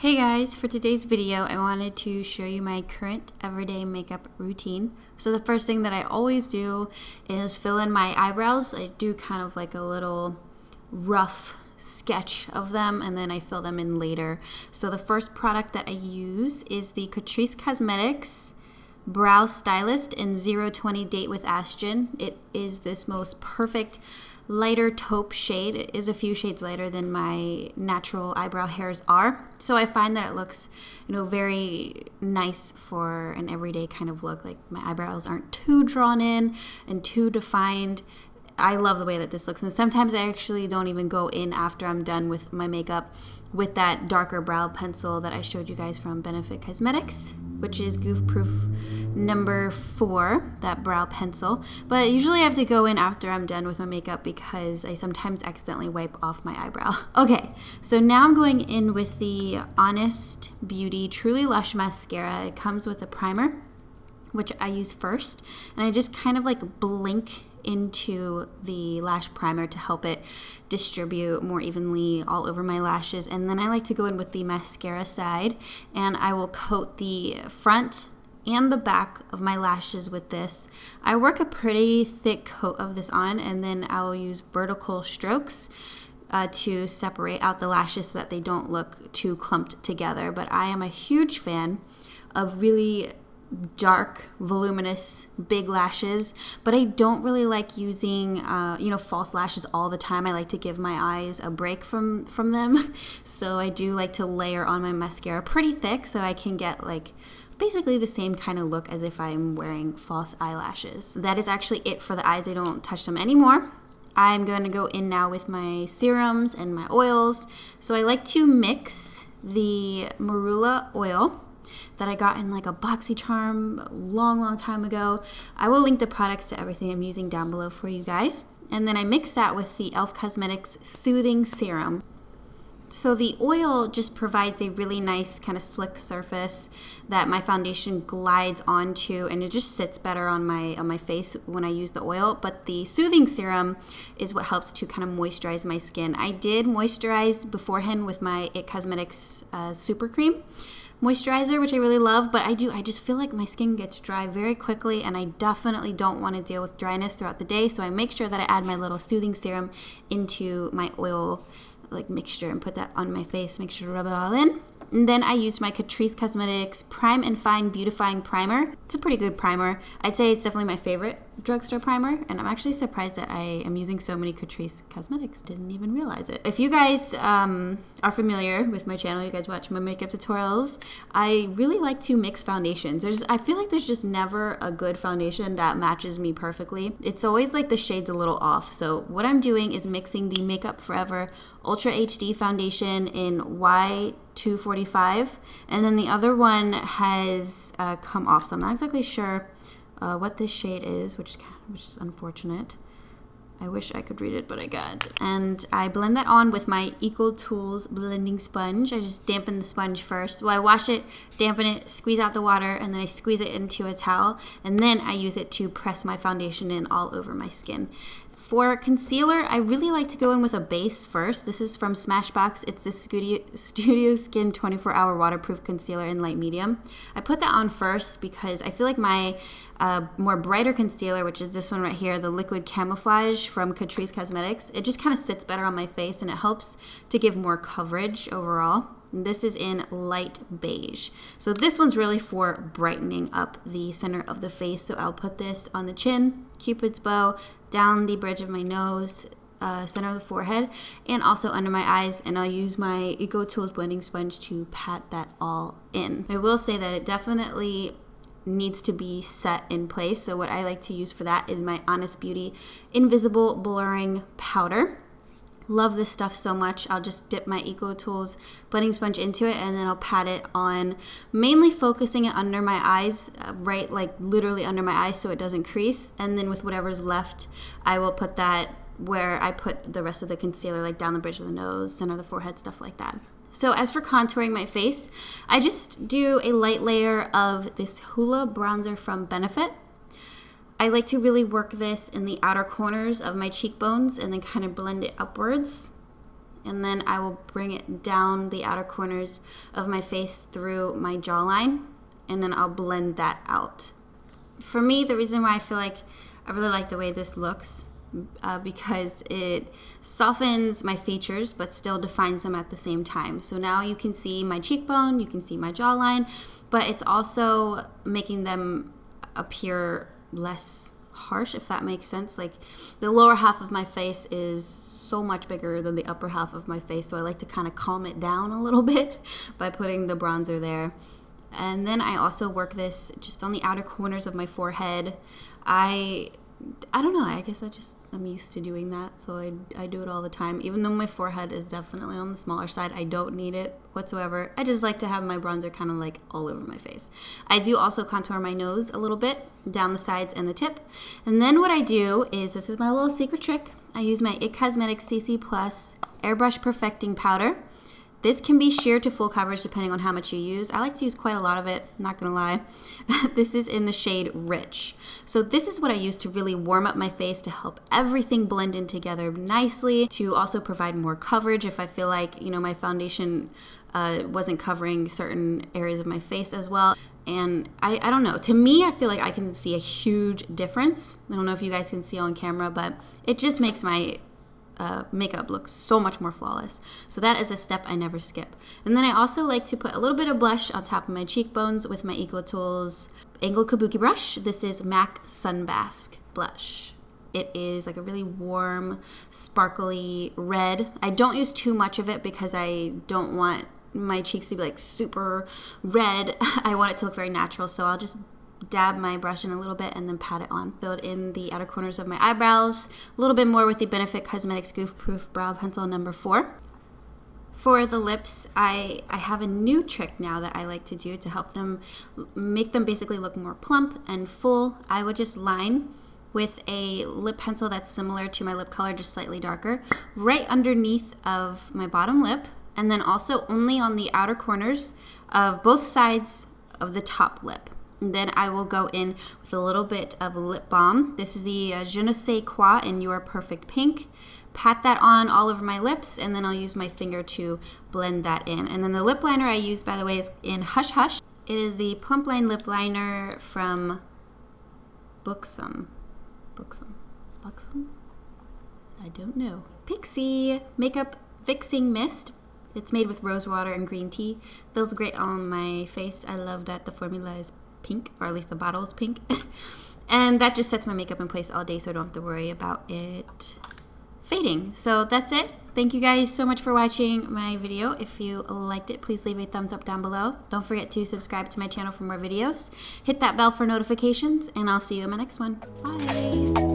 Hey guys, for today's video I wanted to show you my current everyday makeup routine. So the first thing that I always do is fill in my eyebrows. I do kind of like a little rough sketch of them and then I fill them in later. So the first product that I use is the Catrice Cosmetics Brow Stylist in 020 Date with Ashton. It is this most perfect lighter taupe shade. It is a few shades lighter than my natural eyebrow hairs are. So I find that it looks, very nice for an everyday kind of look. Like my eyebrows aren't too drawn in and too defined. I love the way that this looks. And sometimes I actually don't even go in after I'm done with my makeup with that darker brow pencil that I showed you guys from Benefit Cosmetics, which is Goof Proof number 4, that brow pencil. But usually I have to go in after I'm done with my makeup because I sometimes accidentally wipe off my eyebrow. Okay, so now I'm going in with the Honest Beauty Truly Lush Mascara. It comes with a primer, which I use first, and I just kind of like blink into the lash primer to help it distribute more evenly all over my lashes. And then I like to go in with the mascara side, and I will coat the front and the back of my lashes with this. I work a pretty thick coat of this on, and then I'll use vertical strokes to separate out the lashes so that they don't look too clumped together. But I am a huge fan of really dark, voluminous, big lashes, but I don't really like using, false lashes all the time. I like to give my eyes a break from them. So I do like to layer on my mascara pretty thick so I can get like basically the same kind of look as if I'm wearing false eyelashes. That is actually it for the eyes. I don't touch them anymore. I'm going to go in now with my serums and my oils. So I like to mix the marula oil that I got in like a BoxyCharm a long time ago. I will link the products to everything I'm using down below for you guys. And then I mix that with the e.l.f. Cosmetics Soothing Serum. So the oil just provides a really nice kind of slick surface that my foundation glides onto, and it just sits better on my face when I use the oil. But the soothing serum is what helps to kind of moisturize my skin. I did moisturize beforehand with my IT Cosmetics Super Cream moisturizer, which I really love, but I just feel like my skin gets dry very quickly, and I definitely don't want to deal with dryness throughout the day. So I make sure that I add my little soothing serum into my oil like mixture and put that on my face, make sure to rub it all in. And then I used my Catrice Cosmetics Prime and Fine Beautifying Primer. It's a pretty good primer. I'd say it's definitely my favorite drugstore primer, and I'm actually surprised that I am using so many Catrice Cosmetics. Didn't even realize it. If you guys are familiar with my channel, you guys watch my makeup tutorials, I really like to mix foundations. I feel like there's just never a good foundation that matches me perfectly. It's always like the shade's a little off. So what I'm doing is mixing the Makeup Forever Ultra HD foundation in Y245, and then the other one has come off, so I'm not exactly sure what this shade is, which is unfortunate. I wish I could read it, but I can't. And I blend that on with my Eco Tools blending sponge. I just dampen the sponge first. Well, I wash it, dampen it, squeeze out the water, and then I squeeze it into a towel, and then I use it to press my foundation in all over my skin. For concealer, I really like to go in with a base first. This is from Smashbox. It's the Studio Skin 24-Hour Waterproof Concealer in Light Medium. I put that on first because I feel like my more brighter concealer, which is this one right here, the Liquid Camouflage from Catrice Cosmetics, it just kind of sits better on my face and it helps to give more coverage overall. And this is in light beige. So this one's really for brightening up the center of the face. So I'll put this on the chin, Cupid's bow, down the bridge of my nose, center of the forehead, and also under my eyes, and I'll use my Eco Tools blending sponge to pat that all in. I will say that it definitely needs to be set in place, so what I like to use for that is my Honest Beauty Invisible Blurring Powder. Love this stuff so much. I'll just dip my Eco Tools blending sponge into it, and then I'll pat it on, mainly focusing it under my eyes, right, like literally under my eyes so it doesn't crease. And then with whatever's left, I will put that where I put the rest of the concealer, like down the bridge of the nose, center of the forehead, stuff like that. So as for contouring my face, I just do a light layer of this Hoola bronzer from Benefit. I like to really work this in the outer corners of my cheekbones and then kind of blend it upwards. and then I will bring it down the outer corners of my face through my jawline, and then I'll blend that out. For me, the reason why I feel like I really like the way this looks, because it softens my features but still defines them at the same time. So now you can see my cheekbone, you can see my jawline, but it's also making them appear less harsh, if that makes sense. Like the lower half of my face is so much bigger than the upper half of my face, so I like to kind of calm it down a little bit by putting the bronzer there. And then I also work this just on the outer corners of my forehead. I don't know, I guess I'm used to doing that, so I do it all the time. Even though my forehead is definitely on the smaller side, I don't need it whatsoever. I just like to have my bronzer kind of like all over my face. I do also contour my nose a little bit, down the sides and the tip. And then what I do is, this is my little secret trick, I use my IT Cosmetics CC Plus Airbrush Perfecting Powder. This can be sheer to full coverage depending on how much you use. I like to use quite a lot of it, not gonna lie. This is in the shade Rich. So this is what I use to really warm up my face, to help everything blend in together nicely, to also provide more coverage if I feel like, you know, my foundation wasn't covering certain areas of my face as well. And I don't know, to me, I feel like I can see a huge difference. I don't know if you guys can see on camera, but it just makes my makeup looks so much more flawless. So that is a step I never skip. And then I also like to put a little bit of blush on top of my cheekbones with my EcoTools Angled Kabuki brush. This is MAC Sunbask blush. It is like a really warm, sparkly red. I don't use too much of it because I don't want my cheeks to be like super red. I want it to look very natural, so I'll just dab my brush in a little bit and then pat it on. Fill it in the outer corners of my eyebrows, a little bit more with the Benefit Cosmetics Goof Proof Brow Pencil number 4. For the lips, I have a new trick now that I like to do to help them, make them basically look more plump and full. I would just line with a lip pencil that's similar to my lip color, just slightly darker, right underneath of my bottom lip, and then also only on the outer corners of both sides of the top lip. And then I will go in with a little bit of lip balm. This is the Je ne sais quoi in Your Perfect Pink. Pat that on all over my lips, and then I'll use my finger to blend that in. And then the lip liner I use, by the way, is in Hush Hush. It is the Plump Line Lip Liner from Buxom? I don't know. Pixie Makeup Fixing Mist. It's made with rose water and green tea. Feels great on my face. I love that the formula is pink, or at least the bottle is pink. And that just sets my makeup in place all day, so I don't have to worry about it fading. So that's it. Thank you guys so much for watching my video. If you liked it, please leave a thumbs up down below. Don't forget to subscribe to my channel for more videos. Hit that bell for notifications, and I'll see you in my next one. Bye.